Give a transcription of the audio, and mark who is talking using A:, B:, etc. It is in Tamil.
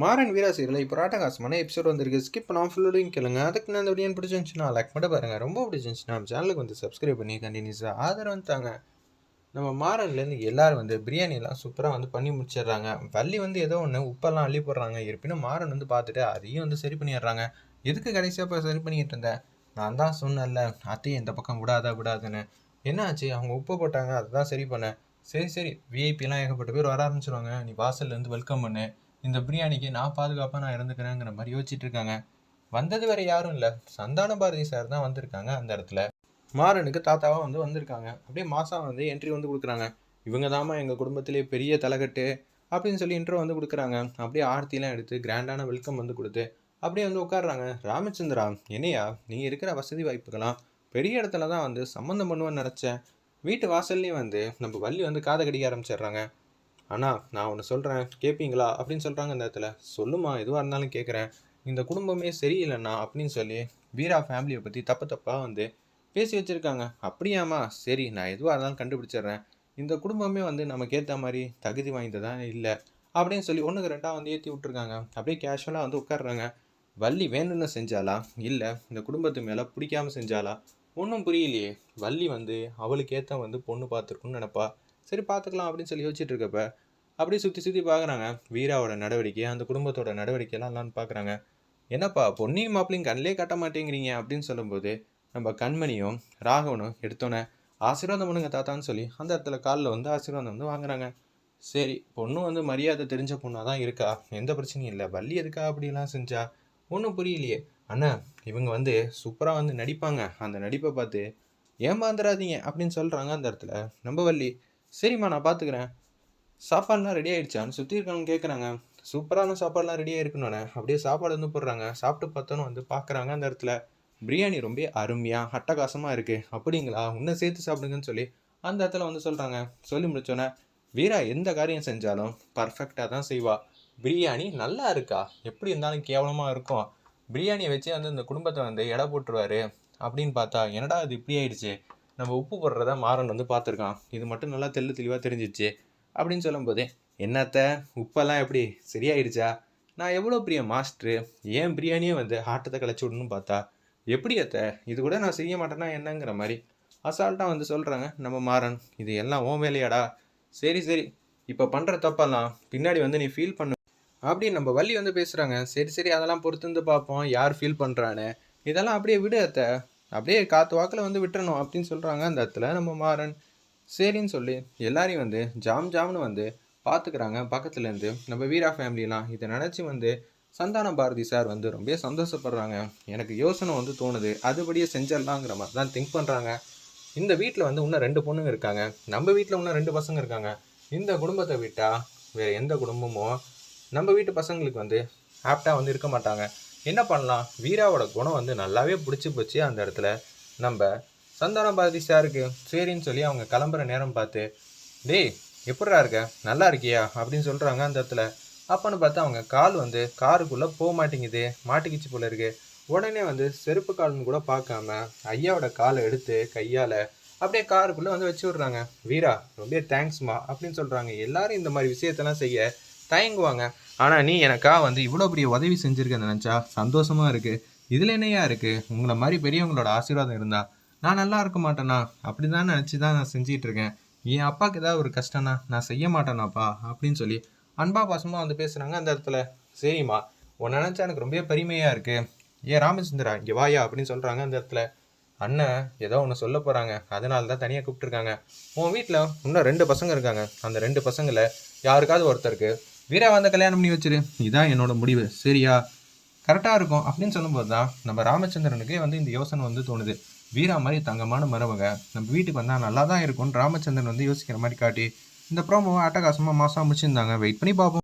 A: மாறன் வீரா சீரியல் இப்போ ராட்டகாசமான எபிசோட் வந்திருக்கு. ஸ்கிப் பண்ணாமல் ஃபுல்லோடையும் கேளுங்க. அதுக்கு நான் இந்த வீடியோ பிடிச்சிருந்துச்சுன்னா லைக் மட்டும் பாருங்கள். ரொம்ப பிடிச்சிருந்துச்சுன்னா நம்ம சேனலுக்கு வந்து சப்ஸ்கிரைப் பண்ணி கண்டினியூஸாக ஆதரவு தாங்க. நம்ம மாறன்லேருந்து எல்லாரும் வந்து பிரியாணிலாம் சூப்பராக வந்து பண்ணி முடிச்சிடுறாங்க. வள்ளி வந்து ஏதோ ஒன்று உப்பெல்லாம் அள்ளி போடுறாங்க. இருப்பினும் மாறன் வந்து பார்த்துட்டு அதையும் வந்து சரி பண்ணிடுறாங்க. எதுக்கு கடைசியாக இப்போ சரி பண்ணிக்கிட்டு இருந்தேன்? நான் தான் சொன்னேன்ல அத்தையும் இந்த பக்கம் விடாதுன்னு. என்ன ஆச்சு? அவங்க உப்பு போட்டாங்க, அதுதான் சரி பண்ணேன். சரி விஐபிலாம் ஏகப்பட்ட பேர் வர ஆரம்பிச்சிருவாங்க. நீ வாசல்லேருந்து வெல்கம் பண்ணு. இந்த பிரியாணிக்கு நான் பாதுகாப்பாக நான் இருந்துக்கிறேங்கிற மாதிரி யோசிச்சுட்டு இருக்காங்க. வந்தது வேற யாரும் இல்லை, சந்தான பாரதி சார் தான் வந்திருக்காங்க. அந்த இடத்துல மாறனுக்கு தாத்தாவாக வந்து வந்திருக்காங்க. அப்படியே மாதம் வந்து என்ட்ரி வந்து கொடுக்குறாங்க. இவங்க தாம்மா எங்கள் குடும்பத்திலே பெரிய தலைக்கட்டு அப்படின்னு சொல்லி இன்ட்ரோ வந்து கொடுக்குறாங்க. அப்படியே ஆர்த்திலாம் எடுத்து கிராண்டான வெல்கம் வந்து கொடுத்து அப்படியே வந்து உட்காடுறாங்க. ராமச்சந்திரா, என்னையா நீங்கள் இருக்கிற வசதி வாய்ப்புகளாம் பெரிய இடத்துல தான் வந்து சம்மந்தம் பண்ணுவேன்னு நினச்சேன். வீட்டு வாசல்லையும் வந்து நம்ம வள்ளி வந்து காதை கடிக்க ஆரம்பிச்சிடுறாங்க. அண்ணா நான் ஒன்று சொல்கிறேன் கேட்பீங்களா அப்படின்னு சொல்கிறாங்க. அந்த இடத்துல சொல்லுமா, எதுவாக இருந்தாலும் கேட்குறேன். இந்த குடும்பமே சரியில்லைண்ணா அப்படின்னு சொல்லி வீரா ஃபேமிலியை பற்றி தப்பாக வந்து பேசி வச்சுருக்காங்க. அப்படியாம்மா, சரி நான் எதுவாக இருந்தாலும் கண்டுபிடிச்சிட்றேன். இந்த குடும்பமே வந்து நமக்கு ஏற்ற மாதிரி தகுதி வாய்ந்ததான் இல்லை அப்படின்னு சொல்லி ஒன்றுக்கு ரெண்டாக வந்து ஏற்றி விட்ருக்காங்க. அப்படியே கேஷுவலாக வந்து உட்காடுறாங்க. வள்ளி வேணும்னு செஞ்சாலா இல்லை இந்த குடும்பத்து மேலே பிடிக்காமல் செஞ்சாலா ஒன்றும் புரியலையே. வள்ளி வந்து அவளுக்கு ஏற்ற வந்து பொண்ணு பார்த்துருக்குன்னு நினப்பா. சரி பார்த்துக்கலாம் அப்படின்னு சொல்லி யோசிச்சுட்டு இருக்கப்ப அப்படியே சுற்றி பார்க்குறாங்க. வீராவோட நடவடிக்கை, அந்த குடும்பத்தோட நடவடிக்கையெல்லாம் எல்லாம் பார்க்குறாங்க. என்னப்பா பொன்னியும் மாப்பிளையும் கண்ணிலே காட்ட மாட்டேங்கிறீங்க அப்படின்னு சொல்லும்போது நம்ம கண்மணியும் ராகவனும் எடுத்தோன்னே ஆசீர்வாதம் பண்ணுங்க தாத்தான்னு சொல்லி அந்த இடத்துல காலில் வந்து ஆசீர்வாதம் வந்து வாங்குறாங்க. சரி, பொண்ணு வந்து மரியாதை தெரிஞ்ச பொண்ணாக தான் இருக்கா, எந்த பிரச்சனையும் இல்லை. வள்ளி எதுக்கா அப்படிலாம் செஞ்சா ஒன்றும் புரியலையே. அண்ணா இவங்க வந்து சூப்பராக வந்து நடிப்பாங்க, அந்த நடிப்பை பார்த்து ஏமாந்துடாதீங்க அப்படின்னு சொல்கிறாங்க. அந்த இடத்துல நம்ம வள்ளி, சரிம்மா நான் பார்த்துக்கிறேன், சாப்பாடுலாம் ரெடி ஆகிடுச்சான்னு சுற்றி இருக்கவங்க கேட்குறாங்க. சூப்பரான சாப்பாடுலாம் ரெடியாக இருக்கணுண்ணே அப்படியே சாப்பாடு வந்து போடுறாங்க. சாப்பிட்டு பார்த்தோன்னு வந்து பார்க்குறாங்க. அந்த இடத்துல பிரியாணி ரொம்ப அருமையாக அட்டகாசமாக இருக்குது. அப்படிங்களா, இன்னும் சேர்த்து சாப்பிடுங்கன்னு சொல்லி அந்த இடத்துல வந்து சொல்கிறாங்க. சொல்லி முடிச்சோன்னே வீரா எந்த காரியம் செஞ்சாலும் பர்ஃபெக்டாக தான் செய்வா. பிரியாணி நல்லா இருக்கா, எப்படி இருந்தாலும் கேவலமாக இருக்கும். பிரியாணியை வச்சு வந்து இந்த குடும்பத்தை வந்து எடை போட்டுருவாரு அப்படின்னு பார்த்தா என்னடா இது இப்படி ஆயிடுச்சு. நம்ம உப்பு போடுறத மாறன் வந்து பார்த்துருக்கான், இது மட்டும் நல்லா தெளிவாக தெரிஞ்சிச்சு அப்படின்னு சொல்லும்போது, என்னத்த உப்பெல்லாம் எப்படி சரியாயிடுச்சா? நான் எவ்வளோ பெரிய மாஸ்டரு, ஏன் பிரியாணியே வந்து ஆட்டத்தை கலைச்சி விடணும்னு பார்த்தா எப்படி அத்த, இது கூட நான் செய்ய மாட்டேன்னா என்னங்கிற மாதிரி அசால்ட்டாக வந்து சொல்கிறாங்க நம்ம மாறன். இது எல்லாம் ஓ வேலையாடா? சரி இப்போ பண்ணுற தப்பெல்லாம் பின்னாடி வந்து நீ ஃபீல் பண்ணு அப்படின்னு நம்ம வள்ளி வந்து பேசுகிறாங்க. சரி அதெல்லாம் பொறுத்து வந்து பார்ப்போம் யார் ஃபீல் பண்ணுறான்னு. இதெல்லாம் அப்படியே விடு அத்த, அப்படியே காற்று வாக்கில் வந்து விட்டுறணும் அப்படின்னு சொல்கிறாங்க. அந்த இடத்துல நம்ம மாறன் சரின்னு சொல்லி எல்லாரையும் வந்து ஜாம்னு வந்து பார்த்துக்கிறாங்க. பக்கத்துலேருந்து நம்ம வீரா ஃபேமிலிலாம் இதை நினச்சி வந்து சந்தான பாரதி சார் வந்து ரொம்ப சந்தோஷப்படுறாங்க. எனக்கு யோசனை வந்து தோணுது, அதுபடியே செஞ்சிடலாங்கிற மாதிரி தான் திங்க் பண்ணுறாங்க. இந்த வீட்டில் வந்து இன்னும் 2 பொண்ணுங்க இருக்காங்க, நம்ம வீட்டில் இன்னும் 2 பசங்க இருக்காங்க. இந்த குடும்பத்தை விட்டால் வேறு எந்த குடும்பமும் நம்ம வீட்டு பசங்களுக்கு வந்து ஆப்டாக வந்து இருக்க மாட்டாங்க. என்ன பண்ணலாம், வீராவோட குணம் வந்து நல்லாவே பிடிச்சி போச்சு. அந்த இடத்துல நம்ம சந்தான பாரதி சாருக்கு சரின்னு சொல்லி அவங்க கிளம்புற நேரம் பார்த்து, டேய் எப்படா இருக்க, நல்லா இருக்கியா அப்படின்னு சொல்கிறாங்க. அந்த இடத்துல அப்போன்னு பார்த்தா அவங்க கால் வந்து காருக்குள்ளே போக மாட்டேங்குது, மாட்டிக்கிச்சு போல இருக்கு. உடனே வந்து செருப்பு கால்னு கூட பார்க்காம ஐயாவோட காலை எடுத்து கையால் அப்படியே காருக்குள்ளே வந்து வச்சு விட்றாங்க. வீரா ரொம்ப தேங்க்ஸ்மா அப்படின்னு சொல்கிறாங்க. எல்லாரும் இந்த மாதிரி விஷயத்தெல்லாம் செய்ய தயங்குவாங்க. ஆனால் நீ எனக்கா வந்து இவ்வளோ பெரிய உதவி செஞ்சுருக்கேன்னு நினச்சா சந்தோஷமாக இருக்குது. இதில் என்னையா இருக்குது, உங்களை மாதிரி பெரியவங்களோட ஆசீர்வாதம் இருந்தால் நான் நல்லா இருக்க மாட்டேனா அப்படி தான் நினச்சி தான் நான் செஞ்சிகிட்டு இருக்கேன். என் அப்பாவுக்கு ஏதாவது ஒரு கஷ்டம்னா நான் செய்ய மாட்டேனாப்பா அப்படின்னு சொல்லி அன்பா பாசமாக வந்து பேசுகிறாங்க. அந்த இடத்துல சரிம்மா, உன்னை நினச்சா எனக்கு ரொம்ப பெருமையாக இருக்குது, ஏன் ராமச்சந்திரா இங்கே வாயா அப்படின்னு சொல்கிறாங்க. அந்த இடத்துல அண்ணன் ஏதோ ஒன்று சொல்ல போகிறாங்க, அதனால தான் தனியாக கூப்பிட்டுருக்காங்க. உன் வீட்டில் இன்னும் 2 பசங்க இருக்காங்க, அந்த 2 பசங்களை யாருக்காவது ஒருத்தருக்கு வீரா வந்து கல்யாணம் பண்ணி வச்சிரு, இதான் என்னோட முடிவு, சரியா? கரெக்டாக இருக்கும் அப்படின்னு சொல்லும்போது தான் நம்ம ராமச்சந்திரனுக்கே வந்து இந்த யோசனை வந்து தோணுது. வீரா மாதிரி தங்கமான மருமக நம்ம வீட்டுக்கு வந்தால் நல்லா தான் இருக்கும்னு ராமச்சந்திரன் வந்து யோசிக்கிற மாதிரி காட்டி இந்த ப்ரோமோவை அட்டகாசமாக மாதம் முடிச்சிருந்தாங்க. வெயிட் பண்ணி பார்ப்போம்.